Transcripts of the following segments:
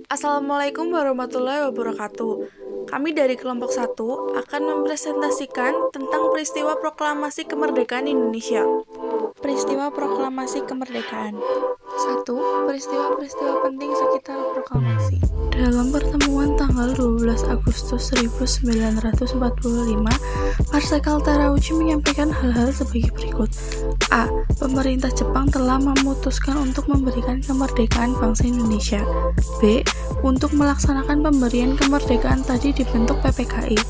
Assalamualaikum warahmatullahi wabarakatuh. Kami dari kelompok 1 akan mempresentasikan tentang peristiwa proklamasi kemerdekaan Indonesia. Peristiwa proklamasi kemerdekaan. 1. Peristiwa-peristiwa penting sekitar proklamasi. Dalam pertemuan tanggal 12 Agustus 1945, Marsikal Terauchi menyampaikan hal-hal sebagai berikut. A. Pemerintah Jepang telah memutuskan untuk memberikan kemerdekaan bangsa Indonesia. B. Untuk melaksanakan pemberian kemerdekaan tadi dibentuk PPKI.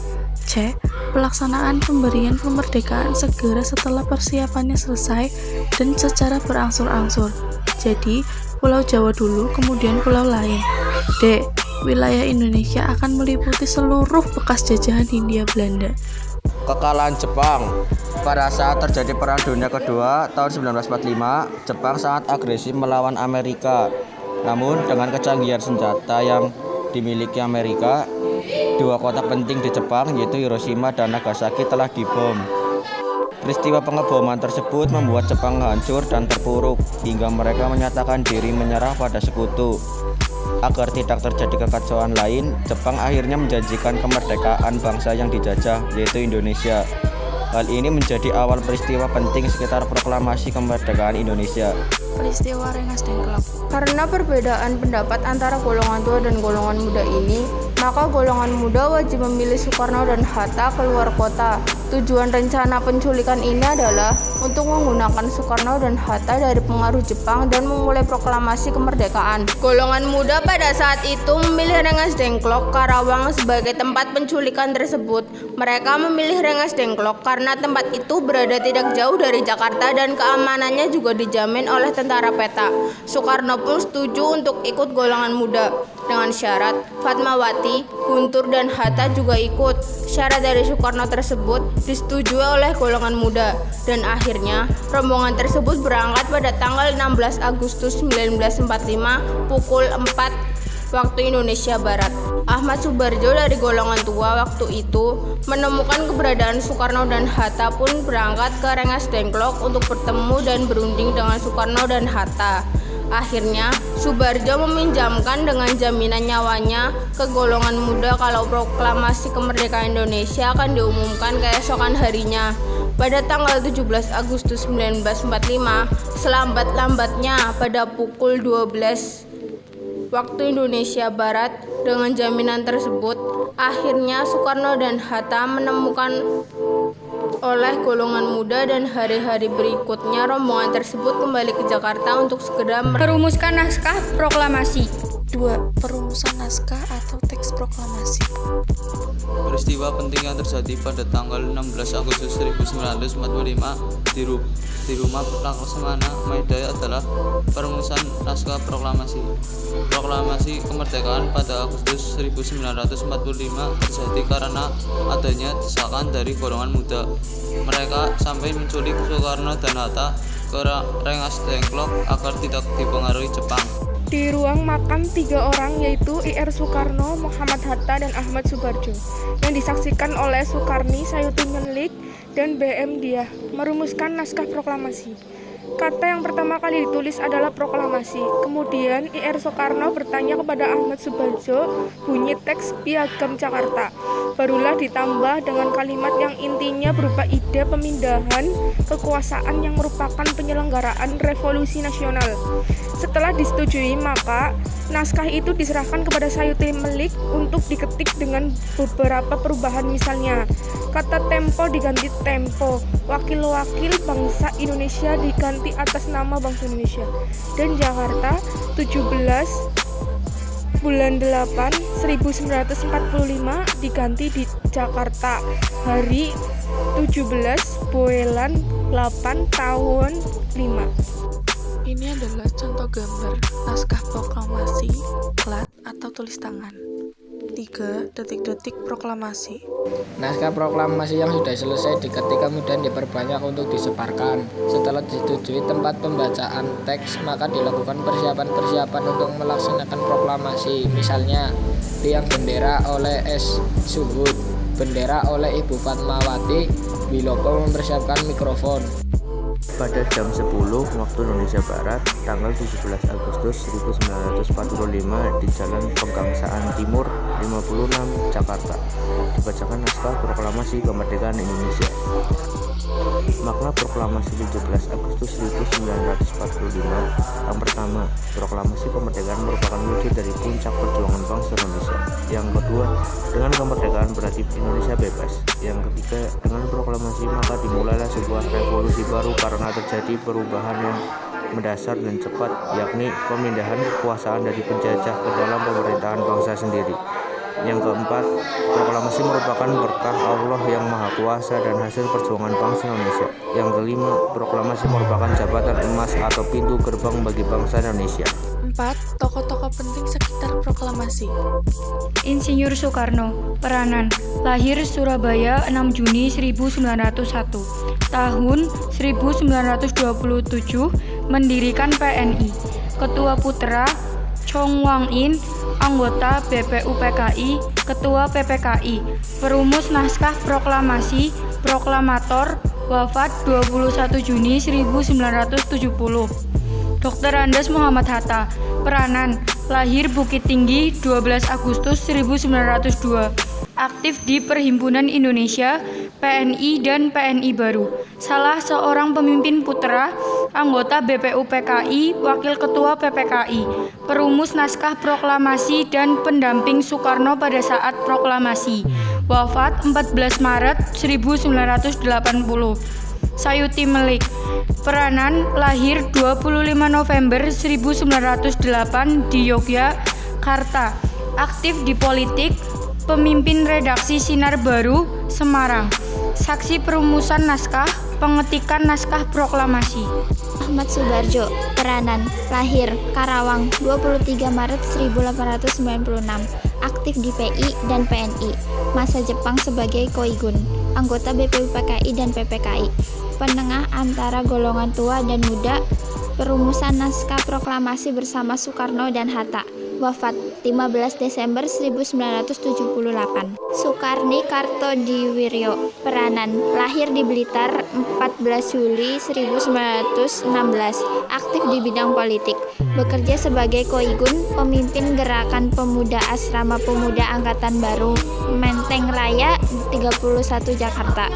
C. Pelaksanaan pemberian kemerdekaan segera setelah persiapannya selesai dan secara berangsur-angsur. Jadi, Pulau Jawa dulu, kemudian pulau lain. D. Wilayah Indonesia akan meliputi seluruh bekas jajahan Hindia Belanda. Kekalahan Jepang. Pada saat terjadi Perang Dunia Kedua tahun 1945, Jepang sangat agresif melawan Amerika. Namun dengan kecanggihan senjata yang dimiliki Amerika, dua kota penting di Jepang yaitu Hiroshima dan Nagasaki telah dibom. Peristiwa pengeboman tersebut membuat Jepang hancur dan terpuruk hingga mereka menyatakan diri menyerah pada sekutu. Agar tidak terjadi kekacauan lain, Jepang akhirnya menjanjikan kemerdekaan bangsa yang dijajah, yaitu Indonesia. Hal ini menjadi awal peristiwa penting sekitar proklamasi kemerdekaan Indonesia. Peristiwa Rengas Dengklok. Karena perbedaan pendapat antara golongan tua dan golongan muda ini, maka golongan muda wajib memilih Soekarno dan Hatta keluar kota. Tujuan rencana penculikan ini adalah untuk menggunakan Soekarno dan Hatta dari pengaruh Jepang dan memulai proklamasi kemerdekaan. Golongan muda pada saat itu memilih Rengas Dengklok, Karawang sebagai tempat penculikan tersebut. Mereka memilih Rengas Dengklok karena tempat itu berada tidak jauh dari Jakarta dan keamanannya juga dijamin oleh tentara peta. Soekarno pun setuju untuk ikut golongan muda dengan syarat Fatmawati, Guntur, dan Hatta juga ikut. Syarat dari Soekarno tersebut disetujui oleh golongan muda dan akhirnya rombongan tersebut berangkat pada tanggal 16 Agustus 1945 pukul 4 waktu Indonesia Barat. Ahmad Subarjo dari golongan tua waktu itu menemukan keberadaan Soekarno dan Hatta pun berangkat ke Rengas Dengklok untuk bertemu dan berunding dengan Soekarno dan Hatta. Akhirnya, Subarjo meminjamkan dengan jaminan nyawanya ke golongan muda kalau proklamasi kemerdekaan Indonesia akan diumumkan keesokan harinya. Pada tanggal 17 Agustus 1945, selambat-lambatnya pada pukul 12 waktu Indonesia Barat, dengan jaminan tersebut, akhirnya Soekarno dan Hatta menemukan oleh golongan muda dan hari-hari berikutnya rombongan tersebut kembali ke Jakarta untuk segera merumuskan naskah proklamasi. 2. Perumusan naskah atau teks proklamasi. Peristiwa penting yang terjadi pada tanggal 16 Agustus 1945 di rumah Laksamana Maeda adalah perumusan naskah proklamasi. Proklamasi kemerdekaan pada Agustus 1945 terjadi karena adanya desakan dari golongan muda. Mereka sampai menculik Soekarno dan Hatta ke Rengas Dengklok agar tidak dipengaruhi Jepang. Di ruang makan 3 orang yaitu Ir Soekarno, Muhammad Hatta, dan Ahmad Subarjo yang disaksikan oleh Soekarni, Sayuti Melik, dan BM Diah merumuskan naskah proklamasi. Kata yang pertama kali ditulis adalah proklamasi. Kemudian Ir Soekarno bertanya kepada Ahmad Subarjo bunyi teks Piagam Jakarta. Barulah ditambah dengan kalimat yang intinya berupa ide pemindahan kekuasaan yang merupakan penyelenggaraan revolusi nasional. Setelah disetujui, maka naskah itu diserahkan kepada Sayuti Melik untuk diketik dengan beberapa perubahan, misalnya kata tempo diganti tempo, wakil-wakil bangsa Indonesia diganti atas nama bangsa Indonesia, dan Jakarta 17 bulan 8 1945 diganti di Jakarta hari 17 bulan 8 tahun 5. Ini adalah contoh gambar naskah proklamasi plat atau tulis tangan. 3. Detik-detik proklamasi. Naskah proklamasi yang sudah selesai diketik kemudian diperbanyak untuk disebarkan. Setelah disetujui tempat pembacaan teks, maka dilakukan persiapan-persiapan untuk melaksanakan proklamasi. Misalnya, tiang bendera oleh S. Suhud, bendera oleh Ibu Fatmawati, Wilopo mempersiapkan mikrofon. Pada jam 10 waktu Indonesia Barat, tanggal 17 Agustus 1945 di Jalan Pegangsaan Timur 56, Jakarta, dibacakan naskah proklamasi kemerdekaan Indonesia. Makna proklamasi 17 Agustus 1945. Yang pertama, proklamasi kemerdekaan merupakan wujud dari puncak perjuangan bangsa Indonesia. Yang kedua, dengan kemerdekaan berarti Indonesia bebas. Yang ketiga, dengan proklamasi maka dimulailah sebuah revolusi baru karena terjadi perubahan yang mendasar dan cepat, yakni pemindahan kekuasaan dari penjajah ke dalam pemerintahan bangsa sendiri. Yang keempat, proklamasi merupakan berkah Allah yang Maha Kuasa dan hasil perjuangan bangsa Indonesia. Yang kelima, proklamasi merupakan jabatan emas atau pintu gerbang bagi bangsa Indonesia. 4. Tokoh-tokoh penting sekitar proklamasi. Insinyur Soekarno, peranan, lahir Surabaya 6 Juni 1901, tahun 1927, mendirikan PNI, Ketua Putra, Chong Wang In, anggota BPUPKI, Ketua PPKI, perumus naskah proklamasi, proklamator, wafat 21 Juni 1970. Dr. Andes Muhammad Hatta, peranan, lahir Bukit Tinggi 12 Agustus 1902, aktif di Perhimpunan Indonesia, PNI dan PNI Baru, salah seorang pemimpin putra, anggota BPUPKI, wakil ketua PPKI, perumus naskah proklamasi dan pendamping Soekarno pada saat proklamasi, wafat 14 Maret 1980. Sayuti Melik, peranan, lahir 25 November 1908 di Yogyakarta, aktif di politik, pemimpin redaksi Sinar Baru, Semarang, saksi perumusan naskah, pengetikan naskah proklamasi. Ahmad Subarjo, peranan, lahir Karawang 23 Maret 1896, aktif di PI dan PNI, masa Jepang sebagai Koigun, anggota BPUPKI dan PPKI, penengah antara golongan tua dan muda, perumusan naskah proklamasi bersama Soekarno dan Hatta, wafat 15 Desember 1978. Sukarni Kartodiwiryo, peranan, lahir di Blitar 14 Juli 1916, aktif di bidang politik, bekerja sebagai Koigun, pemimpin gerakan pemuda Asrama Pemuda Angkatan Baru Menteng Raya 31 Jakarta.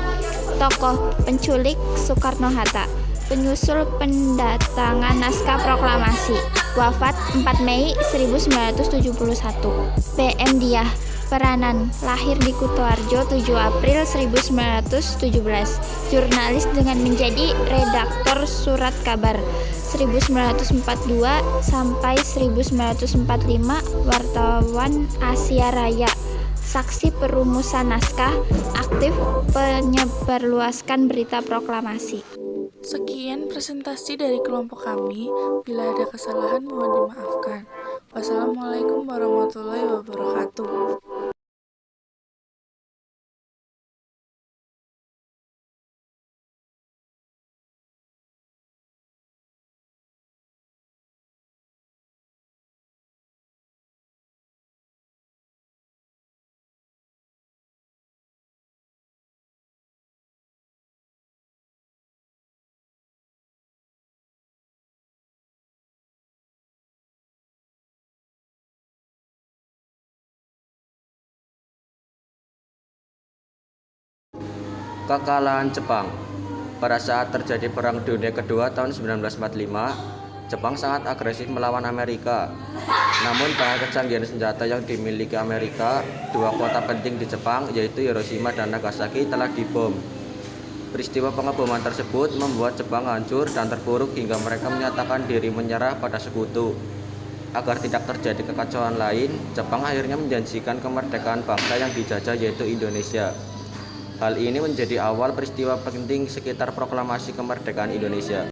Tokoh penculik Soekarno-Hatta, penyusul pendatangan naskah proklamasi, wafat 4 Mei 1971. PM Diah, peranan, lahir di Kutoarjo 7 April 1917, jurnalis dengan menjadi redaktor surat kabar 1942 sampai 1945, wartawan Asia Raya, saksi perumusan naskah, aktif penyebarluaskan berita proklamasi. Sekian presentasi dari kelompok kami. Bila ada kesalahan mohon dimaafkan. Wassalamualaikum warahmatullahi wabarakatuh. Kekalahan Jepang. Pada saat terjadi Perang Dunia Kedua tahun 1945, Jepang sangat agresif melawan Amerika. Namun dengan kecanggihan senjata yang dimiliki Amerika, dua kota penting di Jepang yaitu Hiroshima dan Nagasaki telah dibom. Peristiwa pengeboman tersebut membuat Jepang hancur dan terpuruk hingga mereka menyatakan diri menyerah pada sekutu. Agar tidak terjadi kekacauan lain, Jepang akhirnya menjanjikan kemerdekaan bangsa yang dijajah yaitu Indonesia. Hal ini menjadi awal peristiwa penting sekitar proklamasi kemerdekaan Indonesia.